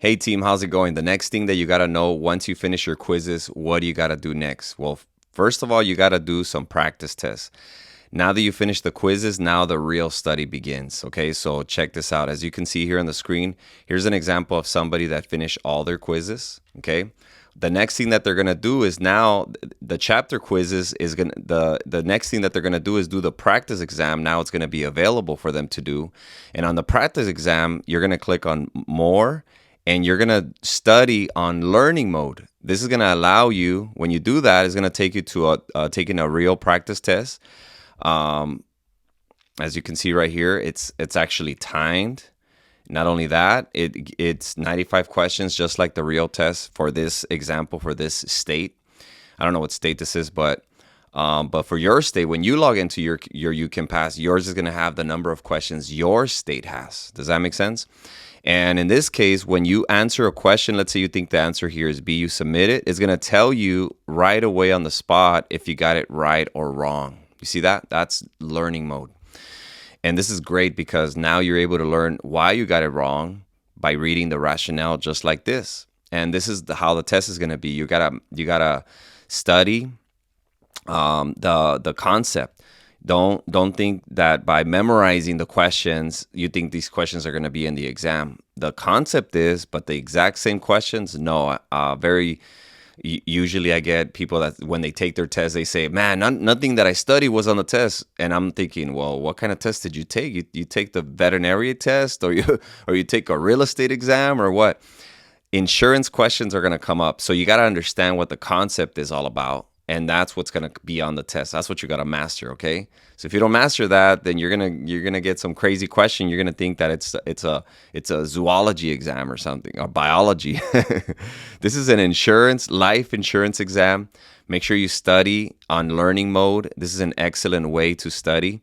Hey team, how's it going? The next thing that you got to know once you finish your quizzes, what do you got to do next? Well, first of all, you got to do some practice tests. Now that you finish the quizzes, now the real study begins. Okay, so check this out. As you can see here on the screen, here's an example of somebody that finished all their quizzes. Okay, the next thing that they're gonna do is now the chapter quizzes is gonna the next thing that they're gonna do is do the practice exam. Now it's gonna be available for them to do, and on the practice exam, you're gonna click on more, and you're gonna study on learning mode. This is gonna allow you, when you do that, it's gonna take you to taking a real practice test. Um, as you can see right here, it's actually timed. Not only that, it's 95 questions, just like the real test for this example, for this state. I don't know what state this is, but for your state, when you log into your You Can Pass, yours is going to have the number of questions your state has. Does that make sense? And in this case, when you answer a question, let's say you think the answer here is B, you submit it, it's going to tell you right away on the spot if you got it right or wrong. You see that? That's learning mode. And this is great because now you're able to learn why you got it wrong by reading the rationale just like this. And this is how the test is going to be. You gotta study the concept. Don't think that by memorizing the questions, you think these questions are going to be in the exam. The concept is, but the exact same questions, no. Usually I get people that when they take their test, they say, man, nothing that I studied was on the test. And I'm thinking, well, what kind of test did you take? You take the veterinary test, or you take a real estate exam, or what? Insurance questions are going to come up. So you got to understand what the concept is all about. And that's what's going to be on the test. That's what you got to master, okay? So if you don't master that, then you're gonna get some crazy question. You're gonna think that it's a zoology exam or something, or biology. This is an life insurance exam. Make sure you study on learning mode. This is an excellent way to study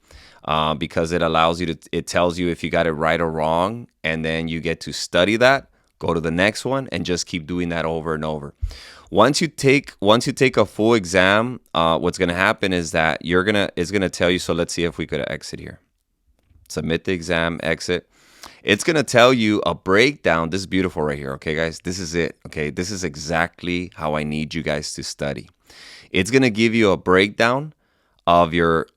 because it allows you to. It tells you if you got it right or wrong, and then you get to study that. Go to the next one and just keep doing that over and over. Once you take a full exam, what's going to happen is that it's going to tell you. So let's see if we could exit here. Submit the exam, exit. It's going to tell you a breakdown. This is beautiful right here. Okay, guys, this is it. Okay, this is exactly how I need you guys to study. It's going to give you a breakdown of your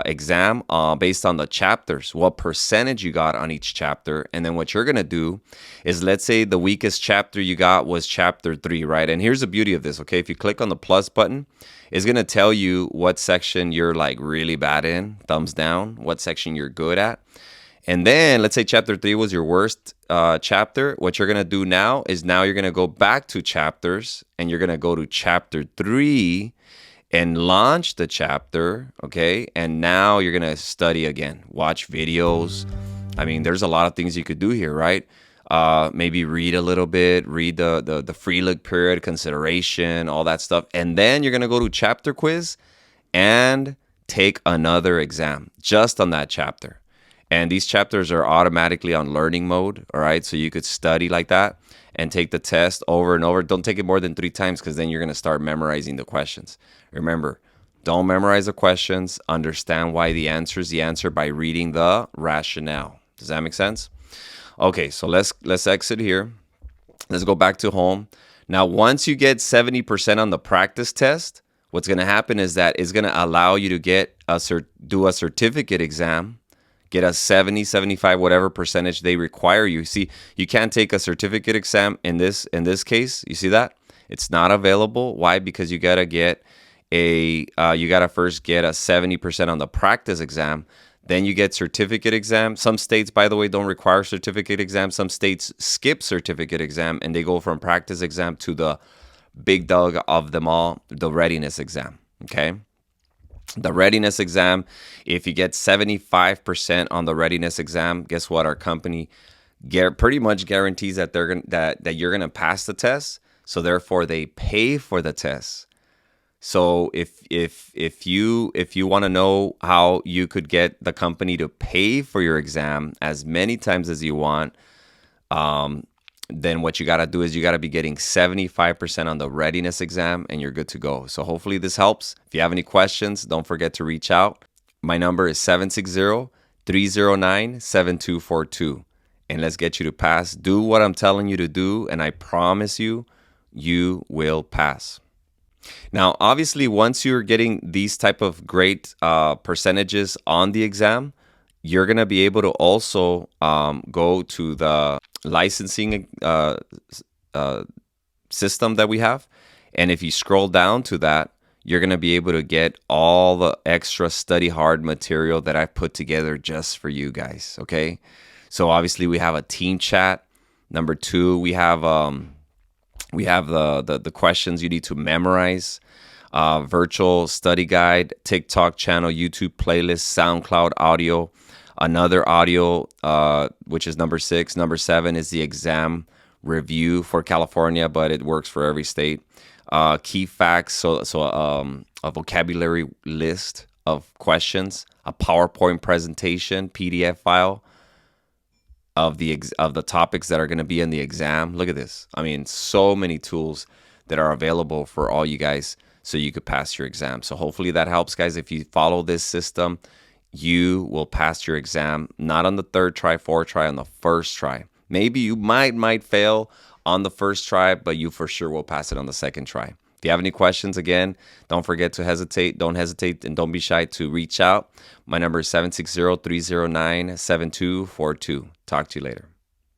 exam based on the chapters, what percentage you got on each chapter. And then what you're going to do is, let's say the weakest chapter you got was chapter 3, right? And here's the beauty of this, okay? If you click on the plus button, it's going to tell you what section you're like really bad in, thumbs down, what section you're good at. And then let's say chapter 3 was your worst chapter. What you're going to do now is you're going to go back to chapters, and you're going to go to chapter 3 and launch the chapter, okay? And now you're gonna study again, watch videos. I mean, there's a lot of things you could do here, right? Maybe read a little bit, read the free look period, consideration, all that stuff. And then you're gonna go to chapter quiz and take another exam just on that chapter. And these chapters are automatically on learning mode, all right? So you could study like that and take the test over and over. Don't take it more than 3 times, because then you're going to start memorizing the questions. Remember, don't memorize the questions. Understand why the answer is the answer by reading the rationale. Does that make sense? Okay, so let's exit here. Let's go back to home. Now, once you get 70% on the practice test, what's going to happen is that it's going to allow you to do a certificate exam. Get a 70, 75, whatever percentage they require you. See, you can't take a certificate exam in this case. You see that? It's not available. Why? Because you gotta first get a 70% on the practice exam. Then you get certificate exam. Some states, by the way, don't require certificate exam. Some states skip certificate exam, and they go from practice exam to the big dog of them all, the readiness exam. Okay. The readiness exam, if you get 75% on the readiness exam, guess what? Our company pretty much guarantees that that you're gonna pass the test. So therefore, they pay for the test. So if you want to know how you could get the company to pay for your exam as many times as you want, then what you got to do is you got to be getting 75% on the readiness exam, and you're good to go. So hopefully this helps. If you have any questions, don't forget to reach out. My number is 760-309-7242. and let's get you to pass. Do what I'm telling you to do, and I promise you, you will pass. Now, obviously, once you're getting these type of great percentages on the exam, you're going to be able to also go to the licensing system that we have. And if you scroll down to that, you're going to be able to get all the extra study hard material that I've put together just for you guys. Okay. So obviously we have a team chat. Number 2, we have the questions you need to memorize, virtual study guide, TikTok channel, YouTube playlist, SoundCloud audio, another audio, which is number 6. Number 7 is the exam review for California, but it works for every state. Key facts, so a vocabulary list of questions, a PowerPoint presentation, PDF file of the topics that are going to be in the exam. Look at this. I mean, so many tools that are available for all you guys so you could pass your exam. So hopefully that helps, guys. If you follow this system, you will pass your exam, not on the 3rd try, 4th try, on the 1st try. Maybe you might fail on the 1st try, but you for sure will pass it on the 2nd try. If you have any questions, again, don't forget to hesitate. Don't hesitate and don't be shy to reach out. My number is 760-309-7242. Talk to you later.